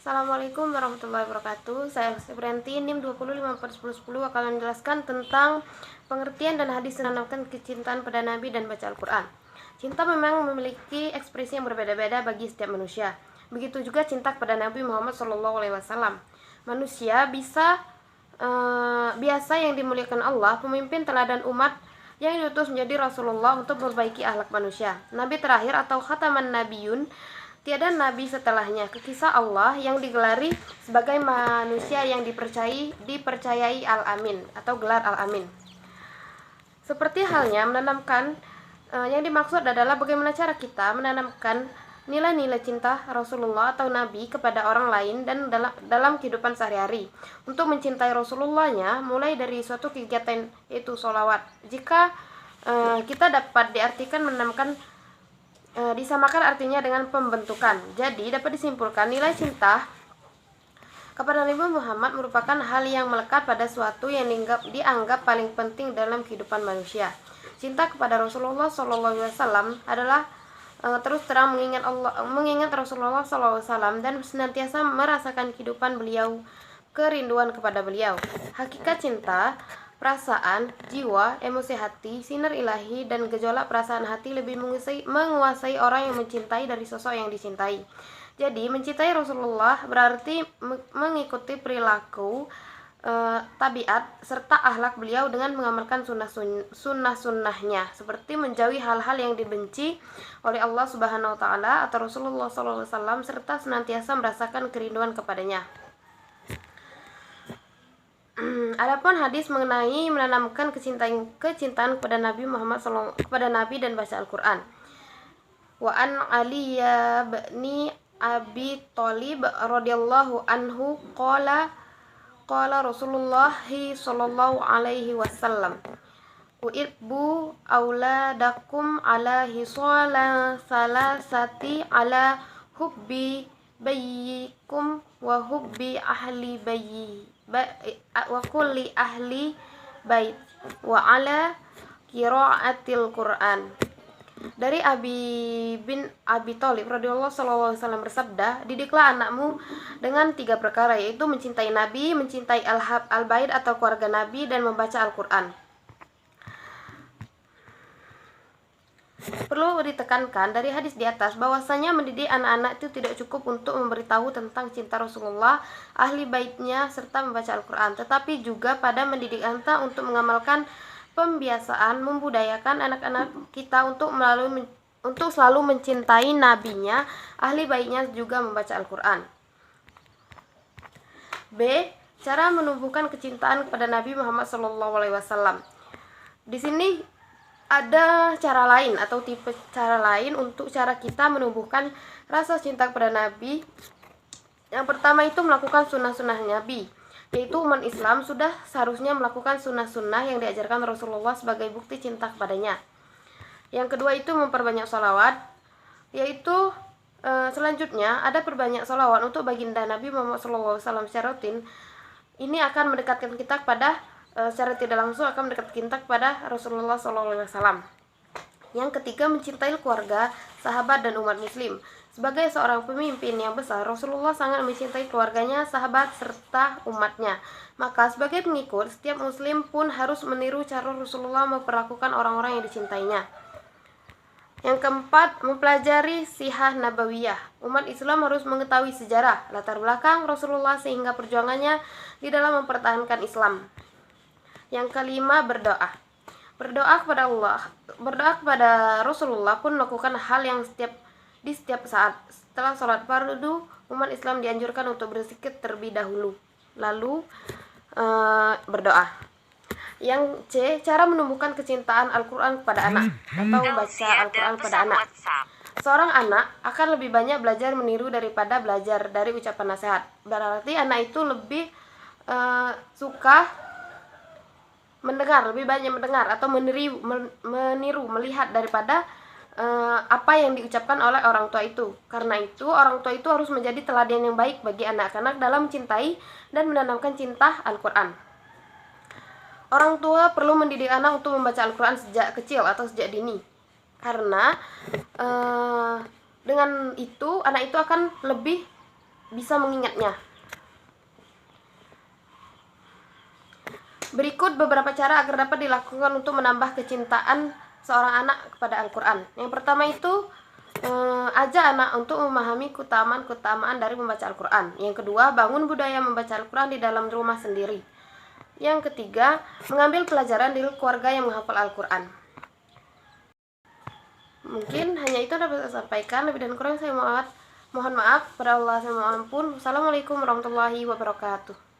Assalamualaikum warahmatullahi wabarakatuh. Saya Febrianti, NIM 2054110 akan menjelaskan tentang pengertian dan hadis menanamkan kecintaan pada Nabi dan baca Al-Quran. Cinta memang memiliki ekspresi yang berbeda-beda bagi setiap manusia. Begitu juga cinta kepada Nabi Muhammad SAW. Manusia biasa yang dimuliakan Allah, pemimpin teladan umat yang diutus menjadi Rasulullah untuk memperbaiki akhlak manusia. Nabi terakhir atau khataman nabiyun, tiada nabi setelahnya, kekisah Allah yang digelari sebagai manusia yang dipercayai Al-Amin atau gelar Al-Amin. Seperti halnya menanamkan, yang dimaksud adalah bagaimana cara kita menanamkan nilai-nilai cinta Rasulullah atau Nabi kepada orang lain dan dalam kehidupan sehari-hari. Untuk mencintai Rasulullahnya mulai dari suatu kegiatan yaitu sholawat. Jika kita dapat diartikan menanamkan, disamakan artinya dengan pembentukan. Jadi dapat disimpulkan nilai cinta kepada Nabi Muhammad merupakan hal yang melekat pada suatu yang dianggap paling penting dalam kehidupan manusia. Cinta kepada Rasulullah SAW adalah terus terang mengingat Rasulullah SAW dan senantiasa merasakan kehidupan beliau, kerinduan kepada beliau. Hakikat cinta, perasaan, jiwa, emosi hati, sinar ilahi, dan gejolak perasaan hati lebih menguasai orang yang mencintai dari sosok yang dicintai. Jadi, mencintai Rasulullah berarti mengikuti perilaku, tabiat, serta akhlak beliau dengan mengamalkan sunnah-sunnahnya, seperti menjauhi hal-hal yang dibenci oleh Allah Subhanahu wa Ta'ala atau Rasulullah SAW, serta senantiasa merasakan kerinduan kepadanya. Adapun hadis mengenai menanamkan kecintaan kepada Nabi Muhammad kepada Nabi dan baca Al-Quran. Wa an Ali bin Abi Thalib radhiyallahu anhu qala Rasulullah sallallahu alaihi wasallam uibbu auladakum ala hisala salasati ala hubbi bayyikum wa hubbi ahli bayyi wa kulli ahli bait wa ala qiraatil Quran. Dari Abi bin Abi Thalib radhiyallahu sallallahu alaihi wasallam bersabda, didiklah anakmu dengan 3 perkara, yaitu mencintai Nabi, mencintai al-bait atau keluarga Nabi, dan membaca Al-Quran. Perlu ditekankan dari hadis di atas bahwasanya mendidik anak-anak itu tidak cukup untuk memberitahu tentang cinta Rasulullah, ahli baitnya, serta membaca Al-Quran, tetapi juga pada mendidik anak untuk mengamalkan pembiasaan membudayakan anak-anak kita untuk selalu mencintai nabinya, ahli baitnya, juga membaca Al-Quran. B. Cara menumbuhkan kecintaan kepada Nabi Muhammad SAW. Di sini ada cara lain atau tipe cara lain untuk cara kita menumbuhkan rasa cinta kepada Nabi. Yang pertama itu melakukan sunnah-sunnah Nabi, yaitu umat Islam sudah seharusnya melakukan sunnah-sunnah yang diajarkan Rasulullah sebagai bukti cinta kepadanya. Yang kedua itu memperbanyak sholawat, yaitu selanjutnya ada perbanyak sholawat untuk baginda Nabi Muhammad SAW secara rutin. Ini akan mendekatkan kita kepada, secara tidak langsung akan mendekatkan kita kepada Rasulullah SAW. Yang ketiga, mencintai keluarga, sahabat, dan umat muslim. Sebagai seorang pemimpin yang besar, Rasulullah sangat mencintai keluarganya, sahabat, serta umatnya. Maka sebagai pengikut, setiap muslim pun harus meniru cara Rasulullah memperlakukan orang-orang yang dicintainya. Yang keempat, mempelajari sihah nabawiyah. Umat Islam harus mengetahui sejarah, latar belakang Rasulullah sehingga perjuangannya di dalam mempertahankan Islam. Yang kelima, berdoa. Berdoa kepada Allah, berdoa kepada Rasulullah pun melakukan hal yang di setiap saat. Setelah sholat fardu, umat Islam dianjurkan untuk berzikir terlebih dahulu, lalu berdoa. Yang C, cara menumbuhkan kecintaan Al-Quran kepada anak atau membaca Al-Quran kepada anak. Seorang anak akan lebih banyak belajar meniru daripada belajar dari ucapan nasihat. Berarti anak itu lebih suka mendengar, lebih banyak mendengar atau meniru, melihat daripada apa yang diucapkan oleh orang tua itu. Karena itu orang tua itu harus menjadi teladan yang baik bagi anak-anak dalam mencintai dan menanamkan cinta Al-Quran. Orang tua perlu mendidik anak untuk membaca Al-Quran sejak kecil atau sejak dini. Karena dengan itu anak itu akan lebih bisa mengingatnya. Berikut beberapa cara agar dapat dilakukan untuk menambah kecintaan seorang anak kepada Al-Quran. Yang pertama itu ajak anak untuk memahami keutamaan dari membaca Al-Quran. Yang kedua, bangun budaya membaca Al-Quran di dalam rumah sendiri. Yang ketiga, mengambil pelajaran dari keluarga yang menghafal Al-Quran. Mungkin hanya itu dapat saya sampaikan. Lebih dan kurang saya mohon maaf. Pada Allah saya mohon ampun. Wassalamualaikum warahmatullahi wabarakatuh.